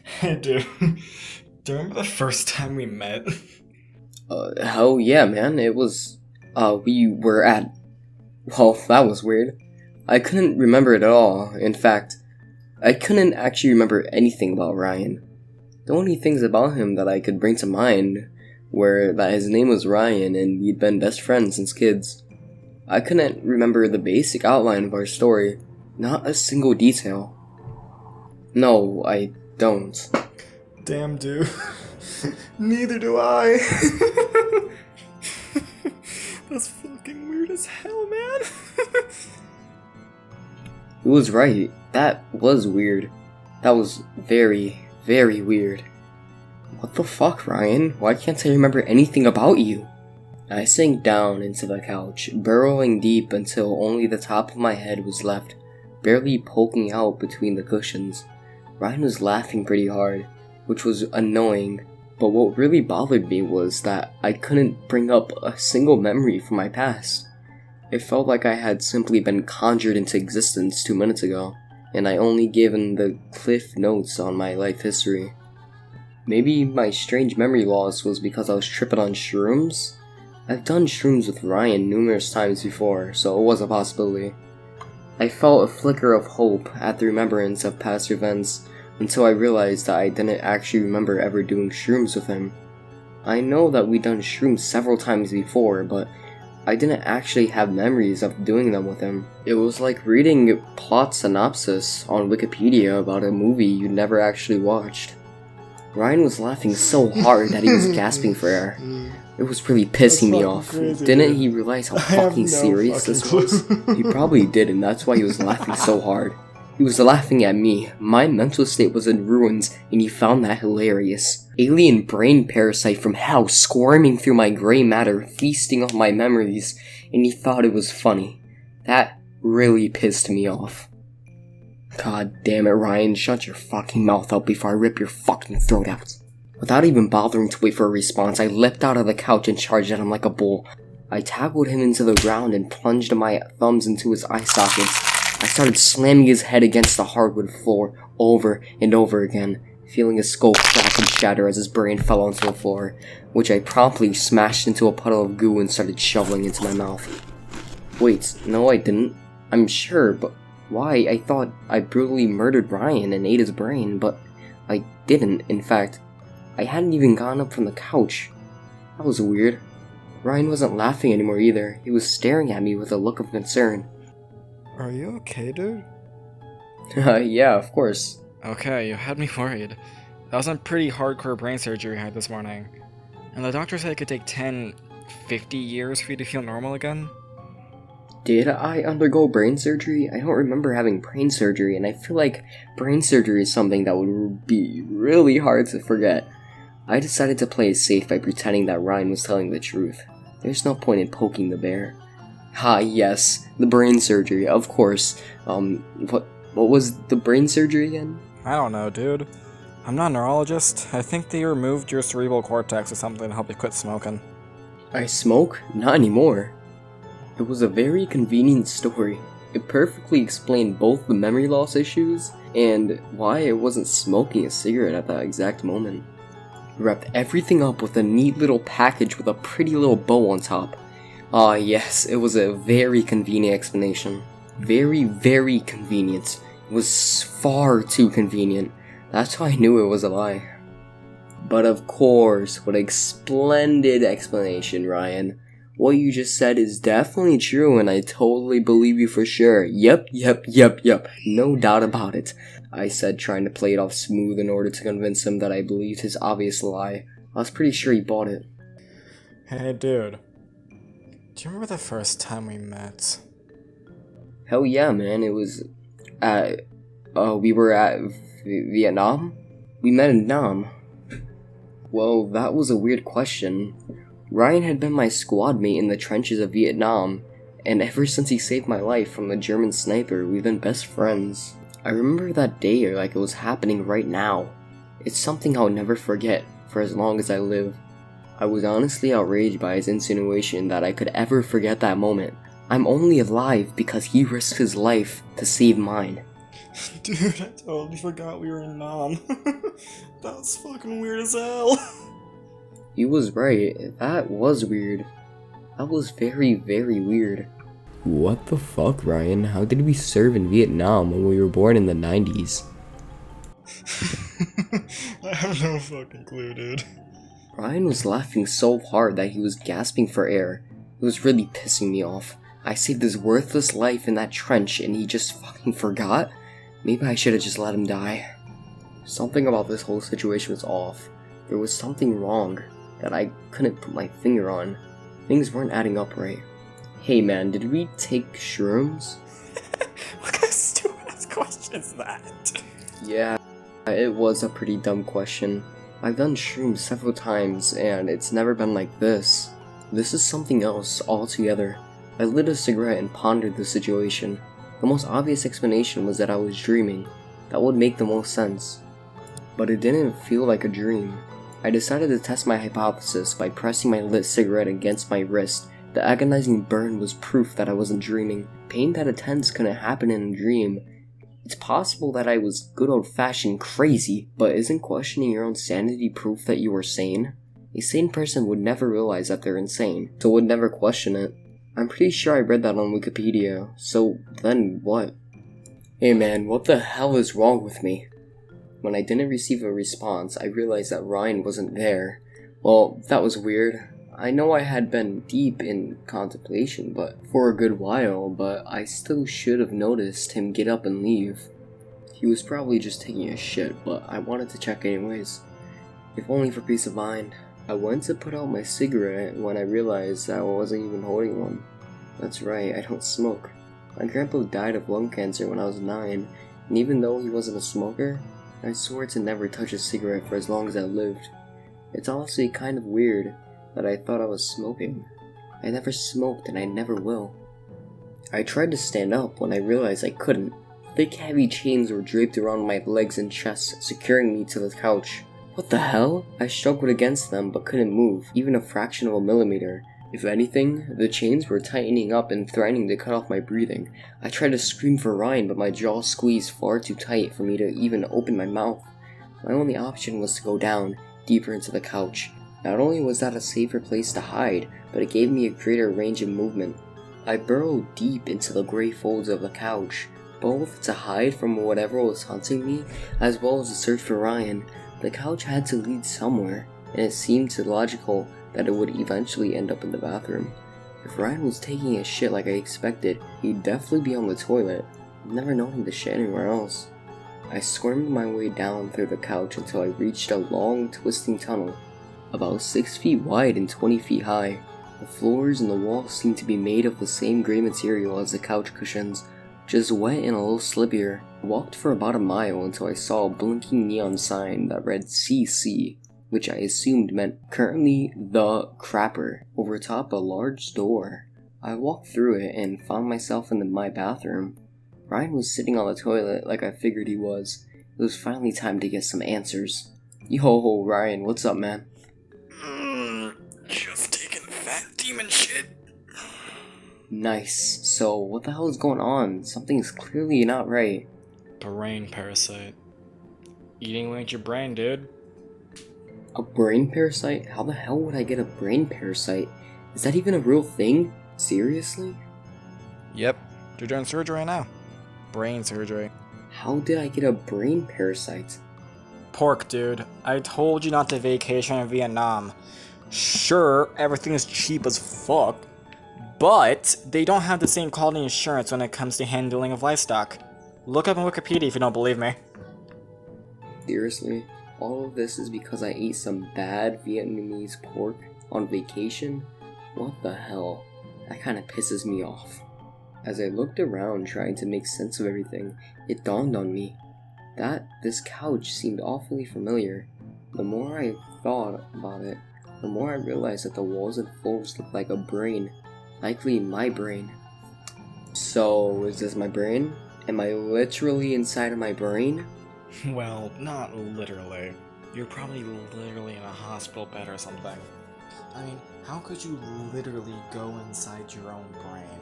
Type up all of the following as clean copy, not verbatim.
Hey, dude. Do you remember the first time we met? Hell yeah, man. It was, we were at, well, that was weird. I couldn't remember it at all. In fact, I couldn't actually remember anything about Ryan. The only things about him that I could bring to mind were that his name was Ryan and we'd been best friends since kids. I couldn't remember the basic outline of our story, not a single detail. No, I don't. Damn, dude. Neither do I. That's fucking weird as hell, man. He was right. That was weird. That was very, very weird. What the fuck, Ryan? Why can't I remember anything about you? I sank down into the couch, burrowing deep until only the top of my head was left, barely poking out between the cushions. Ryan was laughing pretty hard, which was annoying, but what really bothered me was that I couldn't bring up a single memory from my past. It felt like I had simply been conjured into existence 2 minutes ago, and I only given the cliff notes on my life history. Maybe my strange memory loss was because I was tripping on shrooms? I've done shrooms with Ryan numerous times before, so it was a possibility. I felt a flicker of hope at the remembrance of past events until I realized that I didn't actually remember ever doing shrooms with him. I know that we'd done shrooms several times before, but I didn't actually have memories of doing them with him. It was like reading plot synopsis on Wikipedia about a movie you never actually watched. Ryan was laughing so hard that he was gasping for air. It was really pissing me off. Crazy, Didn't dude. he realize how I have fucking no serious fucking this was? clue. He probably did, and that's why he was laughing so hard. He was laughing at me. My mental state was in ruins, and he found that hilarious. Alien brain parasite from hell squirming through my gray matter, feasting on my memories, and he thought it was funny. That really pissed me off. God damn it, Ryan, shut your fucking mouth up before I rip your fucking throat out. Without even bothering to wait for a response, I leapt out of the couch and charged at him like a bull. I tackled him into the ground and plunged my thumbs into his eye sockets. I started slamming his head against the hardwood floor over and over again, feeling his skull crack and shatter as his brain fell onto the floor, which I promptly smashed into a puddle of goo and started shoveling into my mouth. Wait, no I didn't. I'm sure, but why? I thought I brutally murdered Ryan and ate his brain, but I didn't. In fact, I hadn't even gotten up from the couch. That was weird. Ryan wasn't laughing anymore either. He was staring at me with a look of concern. Are you okay, dude? Yeah, of course. Okay, you had me worried. That was some pretty hardcore brain surgery I had this morning. And the doctor said it could take 10, 50 years for you to feel normal again? Did I undergo brain surgery? I don't remember having brain surgery, and I feel like brain surgery is something that would be really hard to forget. I decided to play it safe by pretending that Ryan was telling the truth. There's no point in poking the bear. Yes, the brain surgery, of course. What was the brain surgery again? I don't know, dude. I'm not a neurologist. I think they removed your cerebral cortex or something to help you quit smoking. I smoke? Not anymore. It was a very convenient story. It perfectly explained both the memory loss issues and why I wasn't smoking a cigarette at that exact moment. It wrapped everything up with a neat little package with a pretty little bow on top. Ah yes, it was a very convenient explanation. Very, very convenient. It was far too convenient. That's why I knew it was a lie. But of course, what a splendid explanation, Ryan. What you just said is definitely true and I totally believe you for sure. Yep. No doubt about it. I said, trying to play it off smooth in order to convince him that I believed his obvious lie. I was pretty sure he bought it. Hey, dude. Do you remember the first time we met? Hell yeah, man. It was we were at Vietnam? We met in Nam. Well, that was a weird question. Ryan had been my squad mate in the trenches of Vietnam, and ever since he saved my life from the German sniper, we've been best friends. I remember that day like it was happening right now. It's something I'll never forget for as long as I live. I was honestly outraged by his insinuation that I could ever forget that moment. I'm only alive because he risked his life to save mine. Dude, I totally forgot we were in Nam. That was fucking weird as hell. He was right. That was weird. That was very, very weird. What the fuck, Ryan? How did we serve in Vietnam when we were born in the 90s? I have no fucking clue, dude. Ryan was laughing so hard that he was gasping for air. It was really pissing me off. I saved his worthless life in that trench and he just fucking forgot? Maybe I should have just let him die. Something about this whole situation was off. There was something wrong that I couldn't put my finger on. Things weren't adding up right. Hey man, did we take shrooms? What kind of stupid ass question is that? Yeah, it was a pretty dumb question. I've done shrooms several times and it's never been like this. This is something else altogether. I lit a cigarette and pondered the situation. The most obvious explanation was that I was dreaming. That would make the most sense. But it didn't feel like a dream. I decided to test my hypothesis by pressing my lit cigarette against my wrist. The agonizing burn was proof that I wasn't dreaming. Pain that attends couldn't happen in a dream. It's possible that I was good old-fashioned crazy, but isn't questioning your own sanity proof that you were sane? A sane person would never realize that they're insane, so would never question it. I'm pretty sure I read that on Wikipedia, so then what? Hey man, what the hell is wrong with me? When I didn't receive a response, I realized that Ryan wasn't there. Well, that was weird. I know I had been deep in contemplation for a good while, but I still should have noticed him get up and leave. He was probably just taking a shit, but I wanted to check anyways. If only for peace of mind. I went to put out my cigarette when I realized that I wasn't even holding one. That's right, I don't smoke. My grandpa died of lung cancer when I was 9, and even though he wasn't a smoker, I swore to never touch a cigarette for as long as I lived. It's honestly kind of weird that I thought I was smoking. I never smoked and I never will. I tried to stand up when I realized I couldn't. Thick heavy chains were draped around my legs and chest, securing me to the couch. What the hell? I struggled against them but couldn't move, even a fraction of a millimeter. If anything, the chains were tightening up and threatening to cut off my breathing. I tried to scream for Ryan, but my jaw squeezed far too tight for me to even open my mouth. My only option was to go down, deeper into the couch. Not only was that a safer place to hide, but it gave me a greater range of movement. I burrowed deep into the gray folds of the couch, both to hide from whatever was hunting me, as well as to search for Ryan. The couch had to lead somewhere, and it seemed logical that it would eventually end up in the bathroom. If Ryan was taking a shit like I expected, he'd definitely be on the toilet. I've never known him to shit anywhere else. I squirmed my way down through the couch until I reached a long, twisting tunnel, about 6 feet wide and 20 feet high. The floors and the walls seemed to be made of the same gray material as the couch cushions, just wet and a little slippier. I walked for about a mile until I saw a blinking neon sign that read CC, which I assumed meant currently the crapper, over top a large door. I walked through it and found myself in my bathroom. Ryan was sitting on the toilet like I figured he was. It was finally time to get some answers. Yo, Ryan, what's up, man? Just taking fat demon shit. Nice. So, what the hell is going on? Something's clearly not right. Brain parasite. Eating away at your brain, dude. A brain parasite? How the hell would I get a brain parasite? Is that even a real thing? Seriously? Yep. They're doing surgery right now. Brain surgery. How did I get a brain parasite? Pork, dude. I told you not to vacation in Vietnam. Sure, everything's cheap as fuck, but they don't have the same quality insurance when it comes to handling of livestock. Look up on Wikipedia if you don't believe me. Seriously? All of this is because I ate some bad Vietnamese pork on vacation? What the hell? That kinda pisses me off. As I looked around trying to make sense of everything, it dawned on me that this couch seemed awfully familiar. The more I thought about it, the more I realized that the walls and floors looked like a brain. Likely my brain. So, is this my brain? Am I literally inside of my brain? Well, not literally. You're probably literally in a hospital bed or something. I mean, how could you literally go inside your own brain?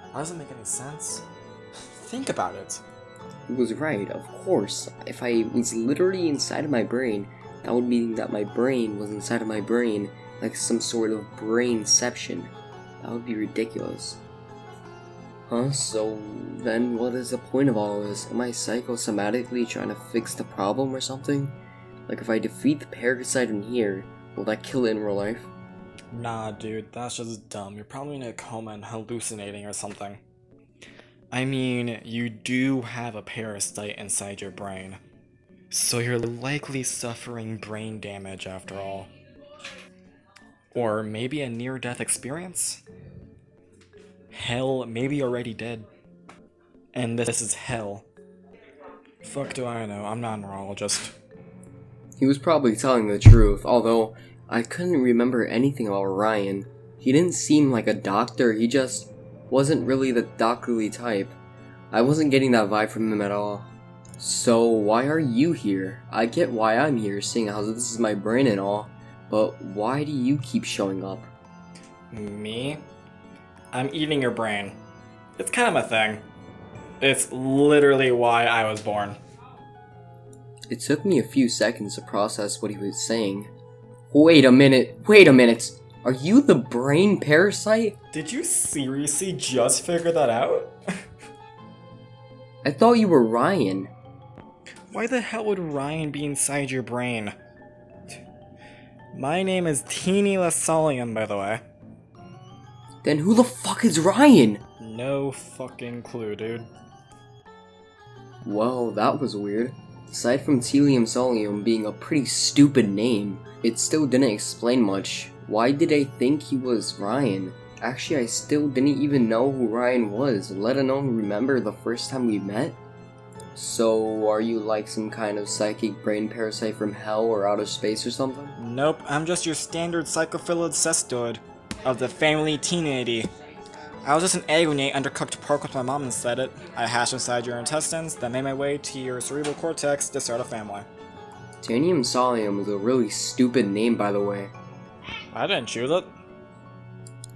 That doesn't make any sense. Think about it. He was right, of course. If I was literally inside of my brain, that would mean that my brain was inside of my brain, like some sort of brainception. That would be ridiculous. Huh? So then what is the point of all of this? Am I psychosomatically trying to fix the problem or something? Like if I defeat the parasite in here, will that kill it in real life? Nah, dude, that's just dumb. You're probably in a coma and hallucinating or something. I mean, you do have a parasite inside your brain, so you're likely suffering brain damage after all. Or maybe a near-death experience? Hell, maybe you're already dead. And this is hell. Fuck do I know, I'm not a neurologist. He was probably telling the truth, although I couldn't remember anything about Ryan. He didn't seem like a doctor, he just wasn't really the doctorly type. I wasn't getting that vibe from him at all. So why are you here? I get why I'm here, seeing how this is my brain and all, but why do you keep showing up? Me? I'm eating your brain. It's kind of a thing. It's literally why I was born. It took me a few seconds to process what he was saying. Wait a minute. Are you the brain parasite? Did you seriously just figure that out? I thought you were Ryan. Why the hell would Ryan be inside your brain? My name is Teeny Lasolium, by the way. Then who the fuck is Ryan? No fucking clue, dude. Well, that was weird. Aside from Telium Solium being a pretty stupid name, it still didn't explain much. Why did I think he was Ryan? Actually, I still didn't even know who Ryan was, let alone remember the first time we met. So, are you like some kind of psychic brain parasite from hell or outer space or something? Nope, I'm just your standard psychophilid cestoid of the family Teenity. I was just an egg when you ate undercooked pork with my mom inside it. I hashed inside your intestines, then made my way to your cerebral cortex to start a family. Tanium Solium is a really stupid name, by the way. I didn't choose it.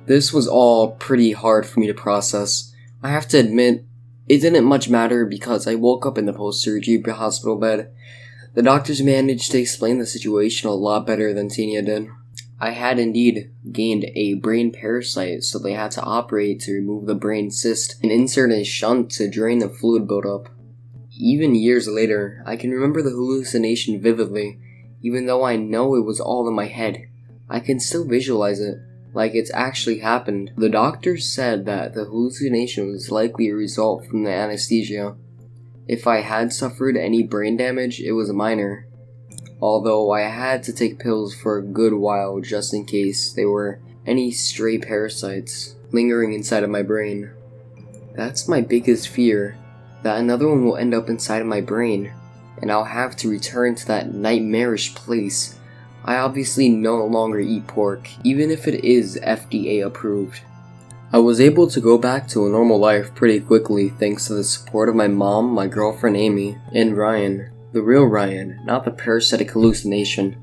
This was all pretty hard for me to process. I have to admit, it didn't much matter because I woke up in the post-surgery hospital bed. The doctors managed to explain the situation a lot better than Tina did. I had indeed gained a brain parasite, so they had to operate to remove the brain cyst and insert a shunt to drain the fluid buildup. Even years later, I can remember the hallucination vividly, even though I know it was all in my head. I can still visualize it, like it's actually happened. The doctors said that the hallucination was likely a result from the anesthesia. If I had suffered any brain damage, it was minor. Although I had to take pills for a good while just in case there were any stray parasites lingering inside of my brain. That's my biggest fear, that another one will end up inside of my brain, and I'll have to return to that nightmarish place. I obviously no longer eat pork, even if it is FDA approved. I was able to go back to a normal life pretty quickly thanks to the support of my mom, my girlfriend Amy, and Ryan. The real Ryan, not the parasitic hallucination.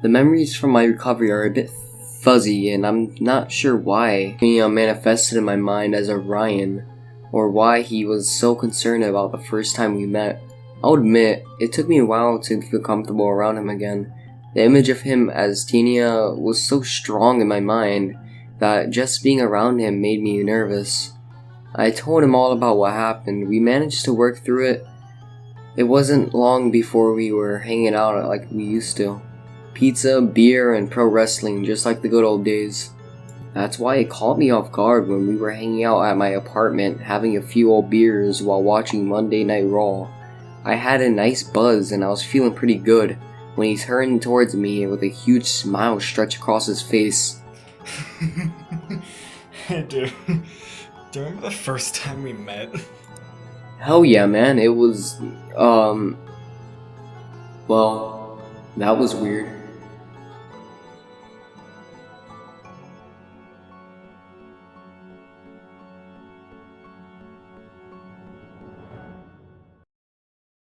The memories from my recovery are a bit fuzzy, and I'm not sure why he manifested in my mind as a Ryan, or why he was so concerned about the first time we met. I'll admit, it took me a while to feel comfortable around him again. The image of him as Tenia was so strong in my mind that just being around him made me nervous. I told him all about what happened. We managed to work through it. It wasn't long before we were hanging out like we used to. Pizza, beer, and pro wrestling, just like the good old days. That's why it caught me off guard when we were hanging out at my apartment having a few old beers while watching Monday Night Raw. I had a nice buzz and I was feeling pretty good when he turned towards me with a huge smile stretched across his face. Hey dude, do you remember the first time we met? Hell yeah, man, it was, well, that was weird.